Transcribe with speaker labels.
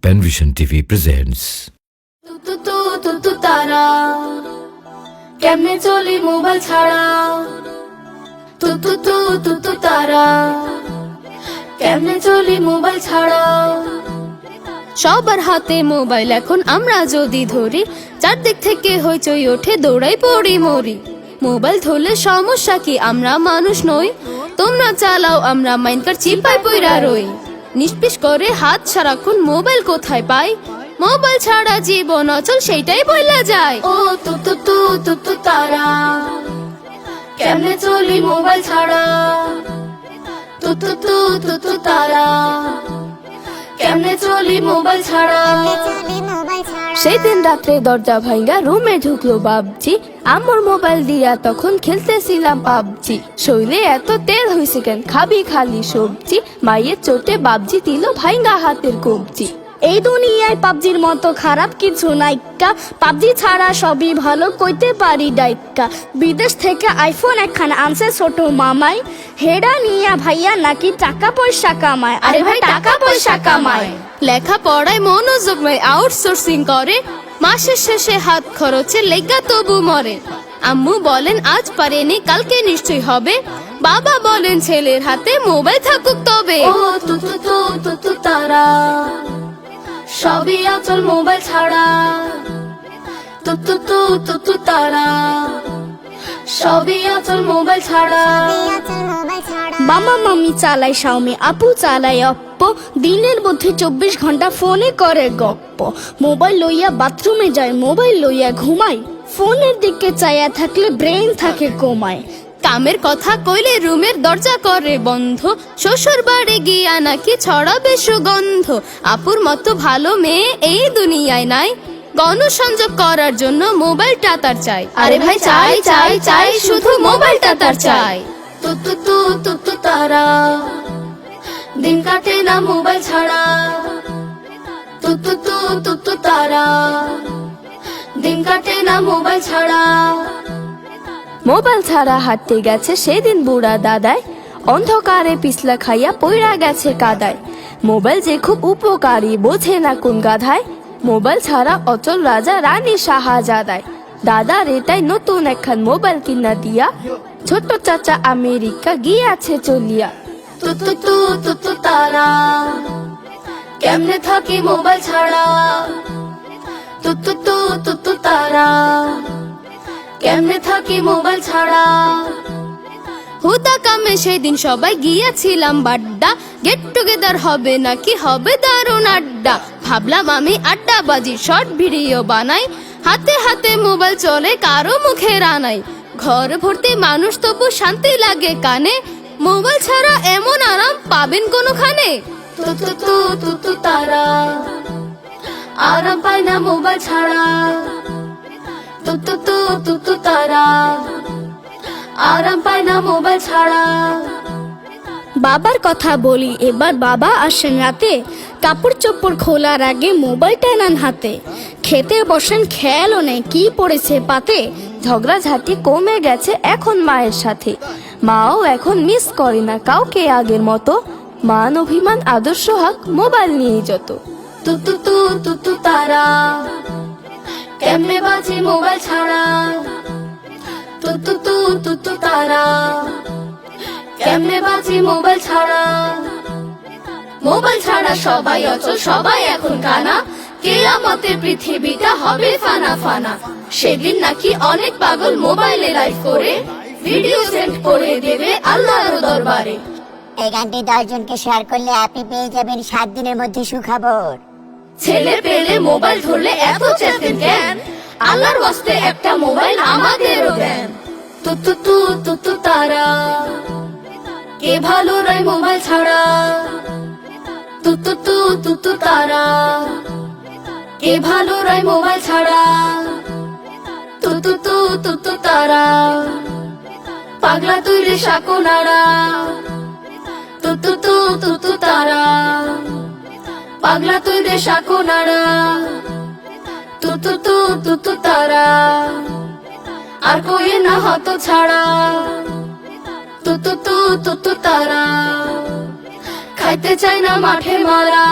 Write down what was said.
Speaker 1: Penvision TV presents
Speaker 2: তু তারা কেমনে চলি মোবাইল ছাড়া তু তারা কেমনে চলি মোবাইল ছাড়া।
Speaker 3: সবার হাতে মোবাইল এখন আমরা যদি ধরি, চারদিক থেকে হইচই ওঠে, দৌড়াই পড়ি মরি। মোবাইল ধরলে সমস্যা কি, আমরা মানুষ নই? তোমরা চালাও, আমরা মাইনকার চিপাই পইরা রই। নিষ্পিস করে হাত সারাক্ষণ মোবাইল কোথায় পাই? মোবাইল ছাড়া জীবন অচল, সেইটাই বইলা যায়।
Speaker 2: ও তু তারা কেমনে চলি মোবাইল ছাড়া তু তারা কেমনে চলি মোবাইল ছাড়া।
Speaker 3: সেই দিন রাত্রে দরজা ভাঙ্গা রুমে ঢুকলো বাবজি, আমার মোবাইল দিয়া তখন খেলতেছিলাম পাবজি। শরীরে এত তেল হয়েছে কেন, খাবি খালি সবজি, মায়ের চোটে বাবজি দিল ভাঙ্গা হাতের কবজি।
Speaker 4: এই দুনিয়ায় পাবজির মতো খারাপ কিছু নাইকা, পাবজি ছাড়া সবই ভালো কইতে পারি ডাইকা। বিদেশ থেকে আইফোন একখান আনছে ছোট মামাই, হেডা নিয়া ভাইয়া নাকি টাকা পয়সা কামায়।
Speaker 3: আরে ভাই টাকা পয়সা কামায়, লেখা পড়ায় মনোযোগ নাই, আউটসোর্সিং করে, মাসের শেষে হাত খরচে লেগা তবু মরে। আম্মু বলেন আজ পারেনি কালকে নিশ্চয় হবে, বাবা বলেন ছেলের হাতে মোবাইল থাকুক তবে।
Speaker 2: ও তু তারা সবই আচল মোবাইল ছাড়া তু তারা সবই আচল মোবাইল ছাড়া।
Speaker 4: মামা মামি চালাই শাওমি, আপু চালাই অপ্পো, দিনের মধ্যে 24 ঘন্টা ফোনে করে গপ্প। মোবাইল লইয়া বাথরুমে যায়, মোবাইল লইয়া ঘুমায়, ফোনের দিকে চাইয়া থাকলে ব্রেন থাকে কমায়।
Speaker 3: কামের কথা কইলে রুমের দরজা করে বন্ধ, শ্বশুর বাড়ি গিয়া নাকি ছড়াবে সুগন্ধ। আপুর মতো ভালো মেয়ে এই দুনিয়ায় নাই, গণসংযোগ করার জন্য মোবাইলটা তার চাই। আরে ভাই চাই চাই চাই, শুধু মোবাইলটা তার চাই।
Speaker 2: তু তারা দিন কাটে না মোবাইল ছাড়া তু তারা দিন কাটে না মোবাইল ছাড়া।
Speaker 3: মোবাইল ছাড়া হাঁটতে গেছে সেদিন বুড়া দাদায়, অন্ধকারে পিছলা খাইয়া পইরা গেছে কাদায়। মোবাইল যে খুব উপকারী বোঝে না কোন গাধায়, মোবাইল ছাড়া অচল রাজা রানী শাহজাদায়। দাদা রেতাই নতুন একখান মোবাইল কিনা দিয়া, ছোট চাচা আমেরিকা গিয়াছে চলিয়া।
Speaker 2: তু তারা কেমনে থাকি মোবাইল ছাড়া তু তারা কেমনে থাকি মোবাইল ছাড়া।
Speaker 3: হুদা কামে সেই দিন সবাই গিয়েছিলাম বাড্ডা, গেট টুগেদার হবে নাকি হবে দারুণ আড্ডা। ভাবলাম আমি আড্ডা বাজি, শর্ট ভিডিও বানাই, হাতে হাতে মোবাইল চলে কারো মুখে রানাই। ঘর ভর্তি মানুষ তবু শান্তি লাগে কানে, মোবাইল ছাড়া এমন আরাম পাবেন কোনখানে?
Speaker 2: তু তারা আরাম পায় না মোবাইল ছাড়া তু তারা আরাম পায় না মোবাইল ছাড়া।
Speaker 4: বাবার কথা বলি এবার, বাবা আসেন রাতে, কাপড় চোপড় খোলার আগে মোবাইলটা নেন হাতে। খেতে বসেন খেয়ালও নেই কি পড়েছে পাতে,
Speaker 3: ঝগড়াঝাটি কমে গেছে এখন মায়ের সাথে, মাও এখন মিস করে না কাউকে আগের মতো। মান অভিমান আদর্শ হাক মোবাইল নিয়ে যত।
Speaker 2: তু তারা কেমনে বাঁচি মোবাইল ছাড়া তু তারা কেমনে বাঁচি মোবাইল ছাড়া। মোবাইল ছাড়া সবাই অচল, সবাই এখন কানা, কিয়ামতে পৃথিবীটা হবে ফানা ফানা। সেদিন নাকি অনেক পাগল মোবাইলে লাইভ করে ভিডিও সেন্ড করে দেবে আল্লাহর দরবারে।
Speaker 5: এই গানটি 10 জনকে শেয়ার করলে আপনি পেয়ে যাবেন 7 দিনের মধ্যে সুখবর।
Speaker 2: ছেলে পেলে মোবাইল ধরলে এত চেতেন কেন, আল্লাহর ওয়াস্তে একটা মোবাইল আমাদেরও দেন। তু তারা কে ভালো রায় মোবাইল ছাড়া তু তারা কে ভালো রায় মোবাইল ছাড়া তু তারা পাগলা তুই রে সাকো নাড়া তু তারা পাগলা তুই রে সাকো নাড়া তু তারা আর কই না হতো ছাড়া তু তারা খাইতে চাই না মাঠে মারা